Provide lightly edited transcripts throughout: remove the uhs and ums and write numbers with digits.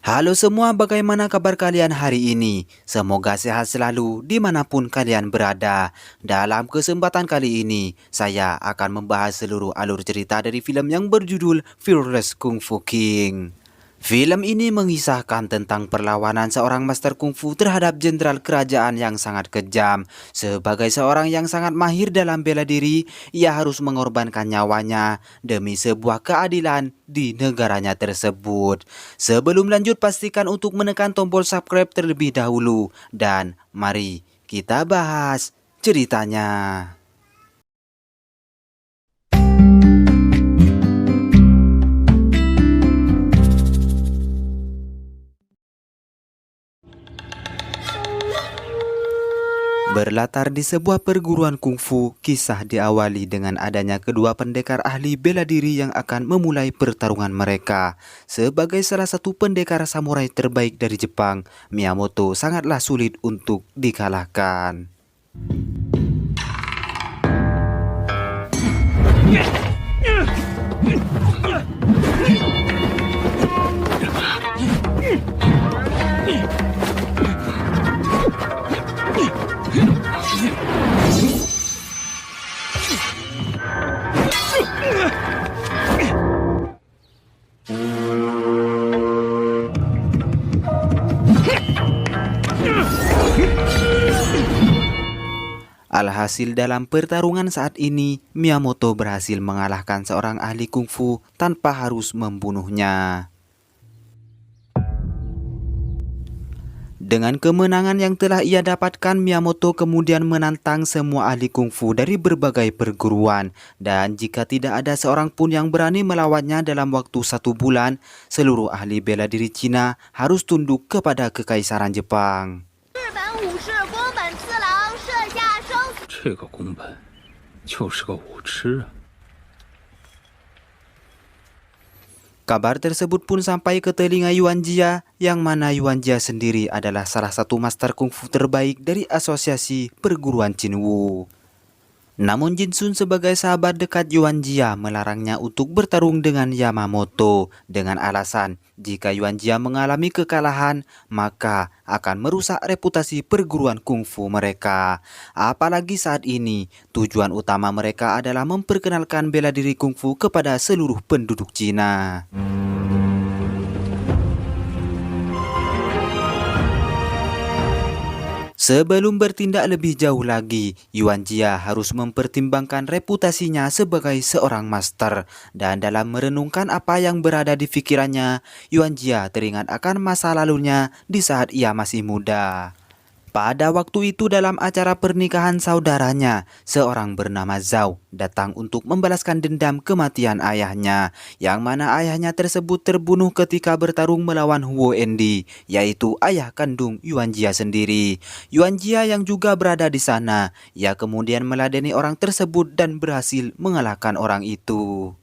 Halo semua, bagaimana kabar kalian hari ini? Semoga sehat selalu dimanapun kalian berada. Dalam kesempatan kali ini, saya akan membahas seluruh alur cerita dari film yang berjudul Fearless Kung Fu King. Film ini mengisahkan tentang perlawanan seorang master kungfu terhadap jenderal kerajaan yang sangat kejam. Sebagai seorang yang sangat mahir dalam bela diri, ia harus mengorbankan nyawanya demi sebuah keadilan di negaranya tersebut. Sebelum lanjut, pastikan untuk menekan tombol subscribe terlebih dahulu. Dan mari kita bahas ceritanya. Berlatar di sebuah perguruan kungfu, kisah diawali dengan adanya kedua pendekar ahli bela diri yang akan memulai pertarungan mereka. Sebagai salah satu pendekar samurai terbaik dari Jepang, Miyamoto sangatlah sulit untuk dikalahkan. Alhasil dalam pertarungan saat ini, Miyamoto berhasil mengalahkan seorang ahli kungfu tanpa harus membunuhnya. Dengan kemenangan yang telah ia dapatkan, Miyamoto kemudian menantang semua ahli kungfu dari berbagai perguruan. Dan jika tidak ada seorang pun yang berani melawannya dalam waktu 1 bulan, seluruh ahli bela diri Cina harus tunduk kepada kekaisaran Jepang. 这个宫本就是个武痴啊。 Kabar tersebut pun sampai ke telinga Yuan Jia, yang mana Yuan Jia sendiri adalah salah satu master kungfu terbaik dari asosiasi perguruan Qinwu. Namun Jin Sun sebagai sahabat dekat Yuan Jia melarangnya untuk bertarung dengan Yamamoto dengan alasan jika Yuan Jia mengalami kekalahan maka akan merusak reputasi perguruan kungfu mereka. Apalagi saat ini tujuan utama mereka adalah memperkenalkan bela diri kungfu kepada seluruh penduduk Cina. Sebelum bertindak lebih jauh lagi, Yuan Jia harus mempertimbangkan reputasinya sebagai seorang master. Dan dalam merenungkan apa yang berada di pikirannya, Yuan Jia teringat akan masa lalunya di saat ia masih muda. Pada waktu itu dalam acara pernikahan saudaranya, seorang bernama Zhao datang untuk membalaskan dendam kematian ayahnya, yang mana ayahnya tersebut terbunuh ketika bertarung melawan Huo Endi, yaitu ayah kandung Yuan Jia sendiri. Yuan Jia yang juga berada di sana, ia kemudian meladeni orang tersebut dan berhasil mengalahkan orang itu.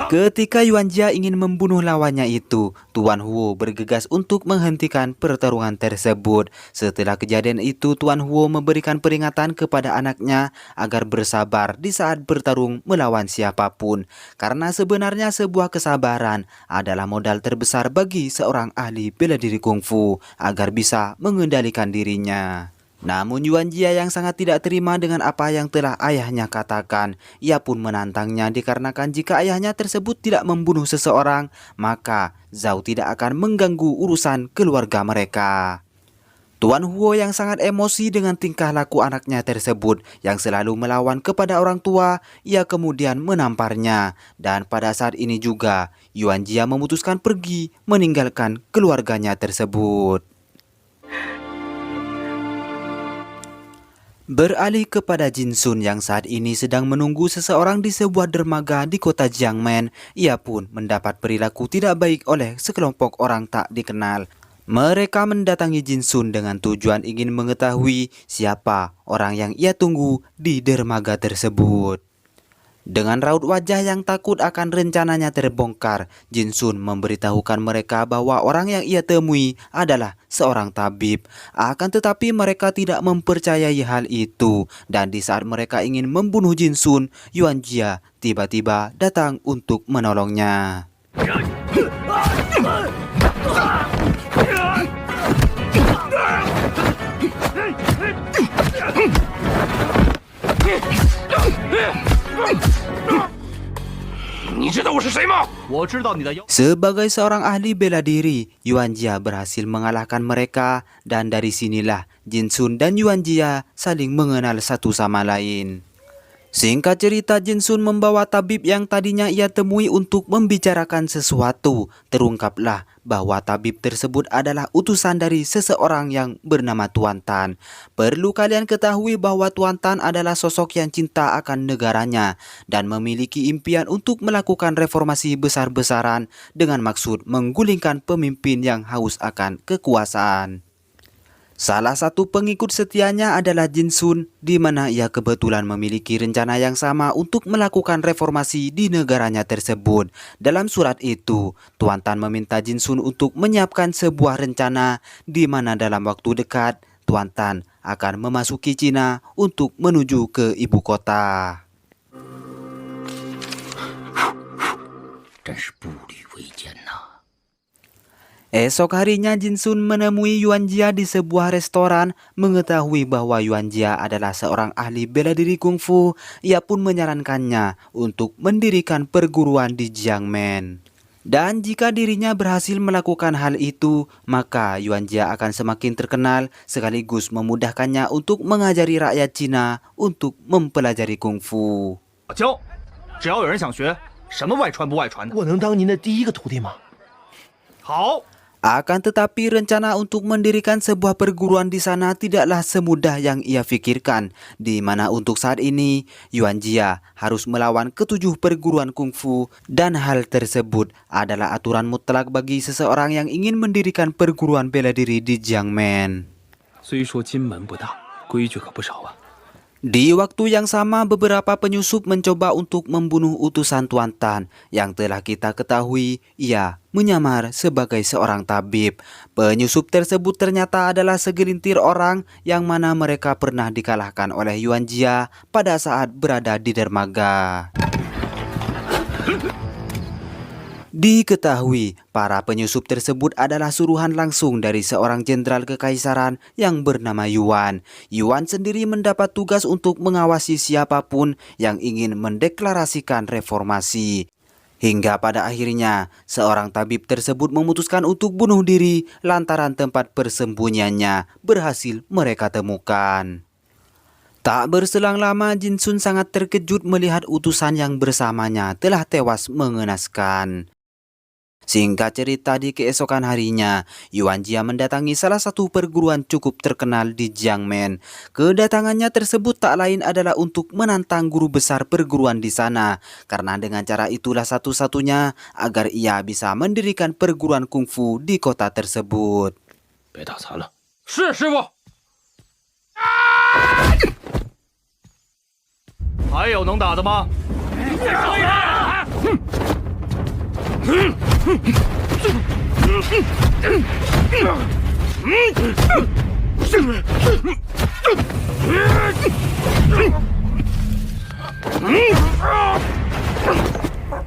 Ketika Yuan Jia ingin membunuh lawannya itu, Tuan Huo bergegas untuk menghentikan pertarungan tersebut. Setelah kejadian itu, Tuan Huo memberikan peringatan kepada anaknya agar bersabar di saat bertarung melawan siapapun. Karena sebenarnya sebuah kesabaran adalah modal terbesar bagi seorang ahli bela diri kungfu agar bisa mengendalikan dirinya. Namun Yuan Jia yang sangat tidak terima dengan apa yang telah ayahnya katakan. Ia pun menantangnya dikarenakan jika ayahnya tersebut tidak membunuh seseorang, maka Zhao tidak akan mengganggu urusan keluarga mereka. Tuan Huo yang sangat emosi dengan tingkah laku anaknya tersebut yang selalu melawan kepada orang tua, ia kemudian menamparnya. Dan pada saat ini juga, Yuan Jia memutuskan pergi meninggalkan keluarganya tersebut. Beralih kepada Jin Sun yang saat ini sedang menunggu seseorang di sebuah dermaga di kota Jiangmen, ia pun mendapat perilaku tidak baik oleh sekelompok orang tak dikenal. Mereka mendatangi Jin Sun dengan tujuan ingin mengetahui siapa orang yang ia tunggu di dermaga tersebut. Dengan raut wajah yang takut akan rencananya terbongkar, Jin Sun memberitahukan mereka bahwa orang yang ia temui adalah seorang tabib. Akan tetapi mereka tidak mempercayai hal itu, dan di saat mereka ingin membunuh Jin Sun, Yuan Jia tiba-tiba datang untuk menolongnya. Sebagai seorang ahli bela diri, Yuan Jia berhasil mengalahkan mereka, dan dari sinilah Jin Sun dan Yuan Jia saling mengenal satu sama lain. Singkat cerita, Jin Sun membawa tabib yang tadinya ia temui untuk membicarakan sesuatu. Terungkaplah bahwa tabib tersebut adalah utusan dari seseorang yang bernama Tuan Tan. Perlu kalian ketahui bahwa Tuan Tan adalah sosok yang cinta akan negaranya dan memiliki impian untuk melakukan reformasi besar-besaran dengan maksud menggulingkan pemimpin yang haus akan kekuasaan. Salah satu pengikut setianya adalah Jin Sun, di mana ia kebetulan memiliki rencana yang sama untuk melakukan reformasi di negaranya tersebut. Dalam surat itu, Tuan Tan meminta Jin Sun untuk menyiapkan sebuah rencana di mana dalam waktu dekat, Tuan Tan akan memasuki Cina untuk menuju ke ibu kota. 真是步履维艰呐！ Esok harinya Jin Sun menemui Yuan Jia di sebuah restoran. Mengetahui bahwa Yuan Jia adalah seorang ahli bela diri kungfu, ia pun menyarankannya untuk mendirikan perguruan di Jiangmen. Dan jika dirinya berhasil melakukan hal itu, maka Yuan Jia akan semakin terkenal sekaligus memudahkannya untuk mengajari rakyat Cina untuk mempelajari kungfu. 教，只要有人想学，什么外传不外传的。我能当您的第一个徒弟吗？好， Akan tetapi rencana untuk mendirikan sebuah perguruan di sana tidaklah semudah yang ia pikirkan, di mana untuk saat ini Yuan Jia harus melawan ketujuh perguruan kungfu, dan hal tersebut adalah aturan mutlak bagi seseorang yang ingin mendirikan perguruan bela diri di Jiangmen. 虽说金门不大，规矩可不少啊。 Di waktu yang sama, beberapa penyusup mencoba untuk membunuh utusan Tuan Tan. Yang telah kita ketahui, ia menyamar sebagai seorang tabib. Penyusup tersebut ternyata adalah segelintir orang yang mana mereka pernah dikalahkan oleh Yuan Jia pada saat berada di dermaga. Diketahui, para penyusup tersebut adalah suruhan langsung dari seorang jenderal kekaisaran yang bernama Yuan. Yuan sendiri mendapat tugas untuk mengawasi siapapun yang ingin mendeklarasikan reformasi. Hingga pada akhirnya, seorang tabib tersebut memutuskan untuk bunuh diri lantaran tempat persembunyiannya berhasil mereka temukan. Tak berselang lama, Jin Sun sangat terkejut melihat utusan yang bersamanya telah tewas mengenaskan. Singkat cerita, di keesokan harinya, Yuan Jia mendatangi salah satu perguruan cukup terkenal di Jiangmen. Kedatangannya tersebut tak lain adalah untuk menantang guru besar perguruan di sana, karena dengan cara itulah satu-satunya agar ia bisa mendirikan perguruan kungfu di kota tersebut. 别打残了。是师傅。还有能打的吗？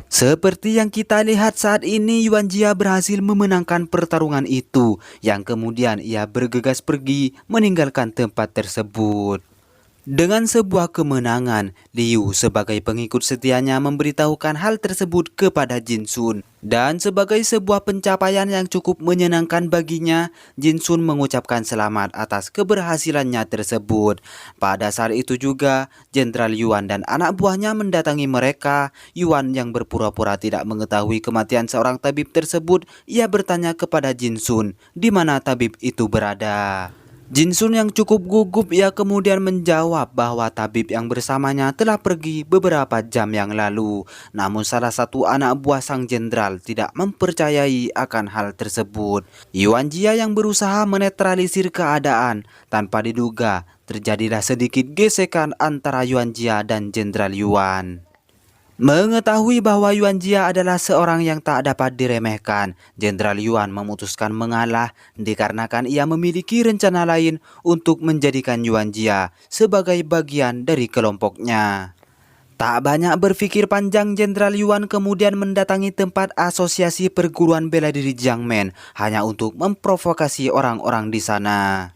Seperti yang kita lihat saat ini, Yuan Jia berhasil memenangkan pertarungan itu, yang kemudian ia bergegas pergi meninggalkan tempat tersebut. Dengan sebuah kemenangan, Liu sebagai pengikut setianya memberitahukan hal tersebut kepada Jin Sun. Dan sebagai sebuah pencapaian yang cukup menyenangkan baginya, Jin Sun mengucapkan selamat atas keberhasilannya tersebut. Pada saat itu juga, Jenderal Yuan dan anak buahnya mendatangi mereka. Yuan yang berpura-pura tidak mengetahui kematian seorang tabib tersebut, ia bertanya kepada Jin Sun di mana tabib itu berada. Jinsun yang cukup gugup ia kemudian menjawab bahwa tabib yang bersamanya telah pergi beberapa jam yang lalu. Namun salah satu anak buah sang jenderal tidak mempercayai akan hal tersebut. Yuan Jia yang berusaha menetralisir keadaan tanpa diduga terjadilah sedikit gesekan antara Yuan Jia dan Jenderal Yuan. Mengetahui bahwa Yuan Jia adalah seorang yang tak dapat diremehkan, Jenderal Yuan memutuskan mengalah dikarenakan ia memiliki rencana lain untuk menjadikan Yuan Jia sebagai bagian dari kelompoknya. Tak banyak berpikir panjang, Jenderal Yuan kemudian mendatangi tempat asosiasi perguruan bela diri Jiangmen hanya untuk memprovokasi orang-orang di sana.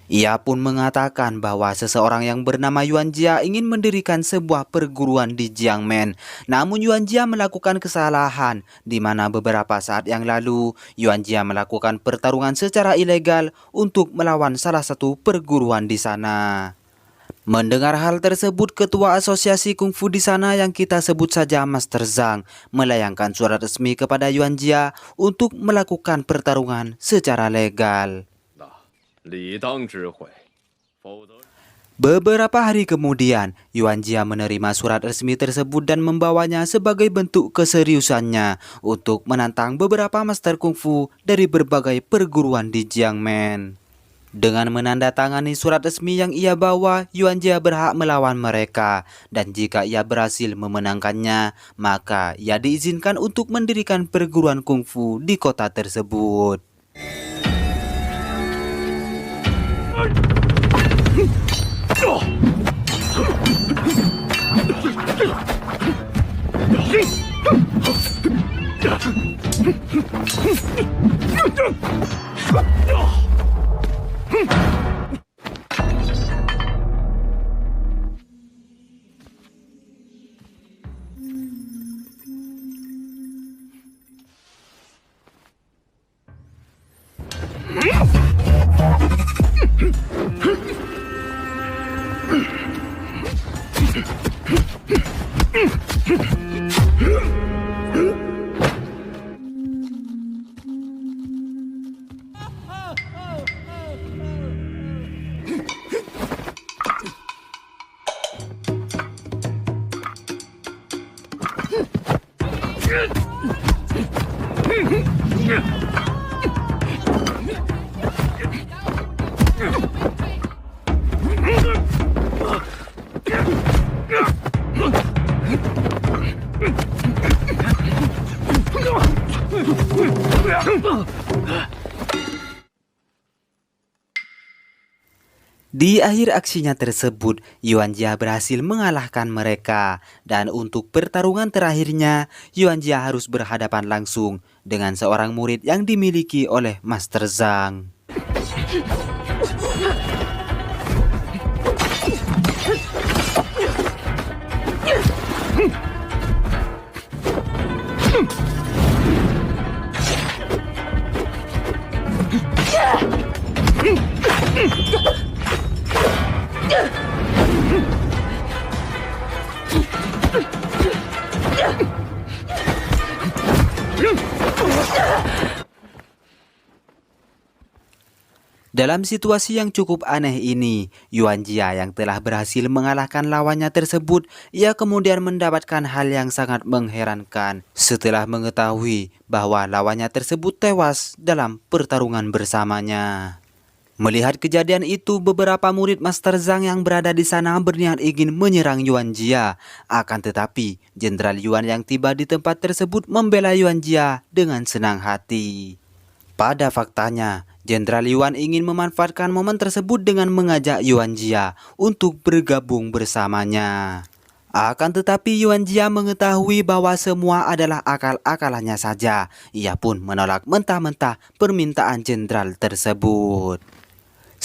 Ia pun mengatakan bahwa seseorang yang bernama Yuan Jia ingin mendirikan sebuah perguruan di Jiangmen. Namun Yuan Jia melakukan kesalahan di mana beberapa saat yang lalu Yuan Jia melakukan pertarungan secara ilegal untuk melawan salah satu perguruan di sana. Mendengar hal tersebut, ketua asosiasi kungfu di sana yang kita sebut saja Master Zhang melayangkan surat resmi kepada Yuan Jia untuk melakukan pertarungan secara legal. Beberapa hari kemudian, Yuan Jia menerima surat resmi tersebut dan membawanya sebagai bentuk keseriusannya untuk menantang beberapa master kungfu dari berbagai perguruan di Jiangmen. Dengan menandatangani surat resmi yang ia bawa, Yuan Jia berhak melawan mereka, dan jika ia berhasil memenangkannya, maka ia diizinkan untuk mendirikan perguruan kungfu di kota tersebut. Di akhir aksinya tersebut, Yuan Jia berhasil mengalahkan mereka. Dan untuk pertarungan terakhirnya, Yuan Jia harus berhadapan langsung dengan seorang murid yang dimiliki oleh Master Zhang. Dalam situasi yang cukup aneh ini, Yuan Jia yang telah berhasil mengalahkan lawannya tersebut, ia kemudian mendapatkan hal yang sangat mengherankan setelah mengetahui bahwa lawannya tersebut tewas dalam pertarungan bersamanya. Melihat kejadian itu, beberapa murid Master Zhang yang berada di sana berniat ingin menyerang Yuan Jia. Akan tetapi, Jenderal Yuan yang tiba di tempat tersebut membela Yuan Jia dengan senang hati. Pada faktanya, Jenderal Yuan ingin memanfaatkan momen tersebut dengan mengajak Yuan Jia untuk bergabung bersamanya. Akan tetapi Yuan Jia mengetahui bahwa semua adalah akal-akalannya saja. Ia pun menolak mentah-mentah permintaan jenderal tersebut.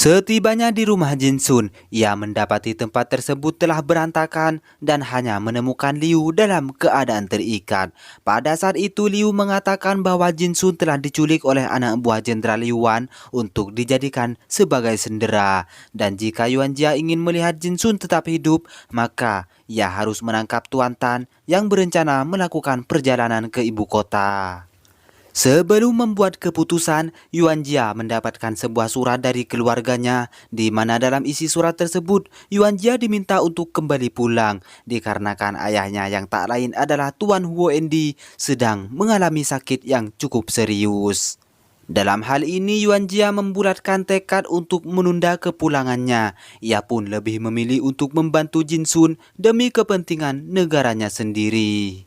Setibanya di rumah Jinsun, ia mendapati tempat tersebut telah berantakan dan hanya menemukan Liu dalam keadaan terikat. Pada saat itu Liu mengatakan bahwa Jinsun telah diculik oleh anak buah Jenderal Yuan untuk dijadikan sebagai sendera. Dan jika Yuan Jia ingin melihat Jinsun tetap hidup, maka ia harus menangkap Tuan Tan yang berencana melakukan perjalanan ke ibu kota. Sebelum membuat keputusan, Yuan Jia mendapatkan sebuah surat dari keluarganya, di mana dalam isi surat tersebut, Yuan Jia diminta untuk kembali pulang, dikarenakan ayahnya yang tak lain adalah Tuan Huo Endi sedang mengalami sakit yang cukup serius. Dalam hal ini, Yuan Jia membulatkan tekad untuk menunda kepulangannya. Ia pun lebih memilih untuk membantu Jin Sun demi kepentingan negaranya sendiri.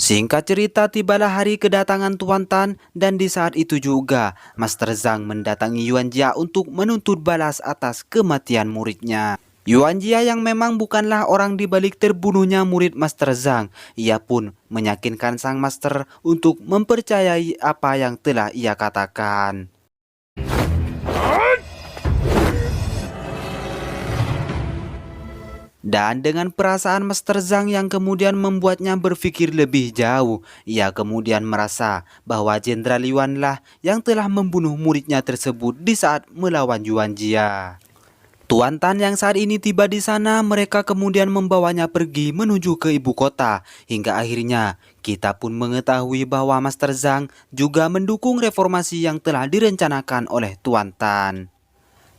Singkat cerita, tibalah hari kedatangan Tuan Tan dan di saat itu juga Master Zhang mendatangi Yuan Jia untuk menuntut balas atas kematian muridnya. Yuan Jia yang memang bukanlah orang di balik terbunuhnya murid Master Zhang, ia pun meyakinkan sang master untuk mempercayai apa yang telah ia katakan. Dan dengan perasaan Master Zhang yang kemudian membuatnya berpikir lebih jauh, ia kemudian merasa bahwa Jenderal Yuan lah yang telah membunuh muridnya tersebut di saat melawan Yuan Jia. Tuan Tan yang saat ini tiba di sana, mereka kemudian membawanya pergi menuju ke ibu kota. Hingga akhirnya kita pun mengetahui bahwa Master Zhang juga mendukung reformasi yang telah direncanakan oleh Tuan Tan.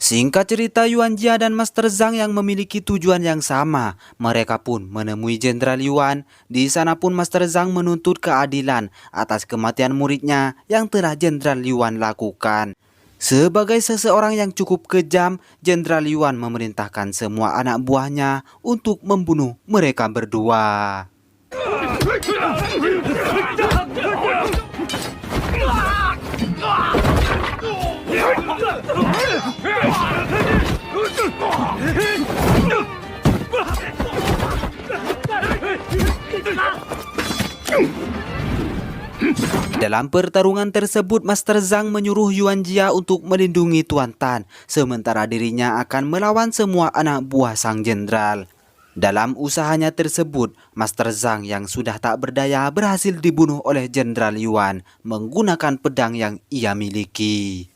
Singkat cerita, Yuan Jia dan Master Zhang yang memiliki tujuan yang sama. Mereka pun menemui Jenderal Yuan. Di sana pun Master Zhang menuntut keadilan atas kematian muridnya yang telah Jenderal Yuan lakukan. Sebagai seseorang yang cukup kejam, Jenderal Yuan memerintahkan semua anak buahnya untuk membunuh mereka berdua. Dalam pertarungan tersebut, Master Zhang menyuruh Yuan Jia untuk melindungi Tuan Tan, sementara dirinya akan melawan semua anak buah sang jenderal. Dalam usahanya tersebut, Master Zhang yang sudah tak berdaya berhasil dibunuh oleh Jenderal Yuan menggunakan pedang yang ia miliki.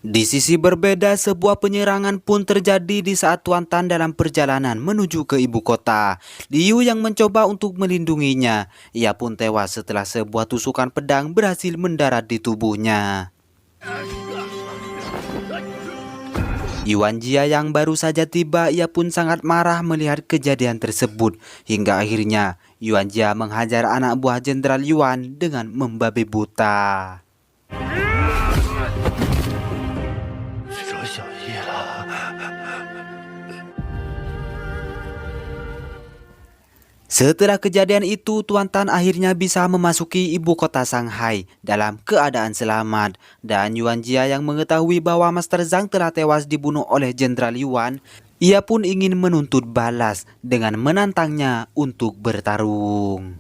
Di sisi berbeda, sebuah penyerangan pun terjadi di saat Tuan Tan dalam perjalanan menuju ke ibu kota. Liu yang mencoba untuk melindunginya, ia pun tewas setelah sebuah tusukan pedang berhasil mendarat di tubuhnya. Yuan Jia yang baru saja tiba, ia pun sangat marah melihat kejadian tersebut. Hingga akhirnya Yuan Jia menghajar anak buah Jenderal Yuan dengan membabi buta. Setelah kejadian itu, Tuan Tan akhirnya bisa memasuki ibu kota Shanghai dalam keadaan selamat. Dan Yuan Jia yang mengetahui bahwa Master Zhang telah tewas dibunuh oleh Jenderal Yuan, ia pun ingin menuntut balas dengan menantangnya untuk bertarung.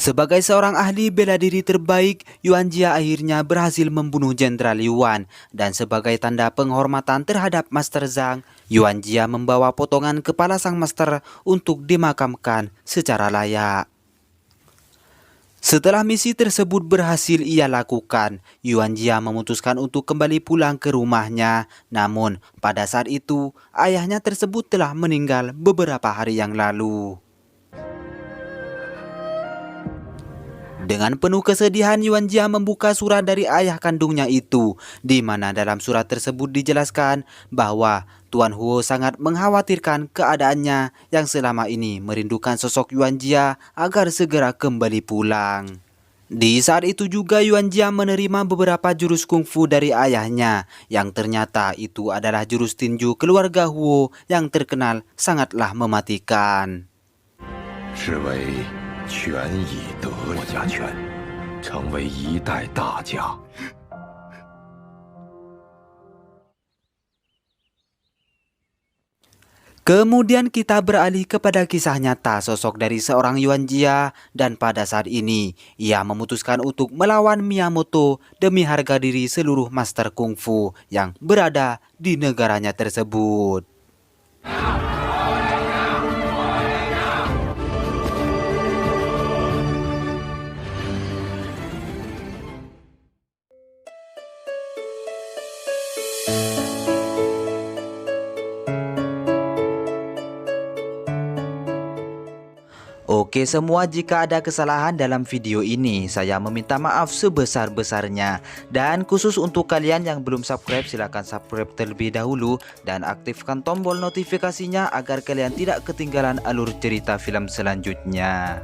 Sebagai seorang ahli bela diri terbaik, Yuan Jia akhirnya berhasil membunuh Jenderal Yuan. Dan sebagai tanda penghormatan terhadap Master Zhang, Yuan Jia membawa potongan kepala sang master untuk dimakamkan secara layak. Setelah misi tersebut berhasil ia lakukan, Yuan Jia memutuskan untuk kembali pulang ke rumahnya. Namun, pada saat itu, ayahnya tersebut telah meninggal beberapa hari yang lalu. Dengan penuh kesedihan, Yuan Jia membuka surat dari ayah kandungnya itu, di mana dalam surat tersebut dijelaskan bahwa Tuan Huo sangat mengkhawatirkan keadaannya yang selama ini merindukan sosok Yuan Jia agar segera kembali pulang. Di saat itu juga Yuan Jia menerima beberapa jurus kungfu dari ayahnya, yang ternyata itu adalah jurus tinju keluarga Huo yang terkenal sangatlah mematikan. 是为权以德国家权，成为一代大家。 Kemudian kita beralih kepada kisah nyata sosok dari seorang Yuan Jia, dan pada saat ini ia memutuskan untuk melawan Miyamoto demi harga diri seluruh master kungfu yang berada di negaranya tersebut. Oke semua, jika ada kesalahan dalam video ini saya meminta maaf sebesar-besarnya. Dan khusus untuk kalian yang belum subscribe, silahkan subscribe terlebih dahulu dan aktifkan tombol notifikasinya agar kalian tidak ketinggalan alur cerita film selanjutnya.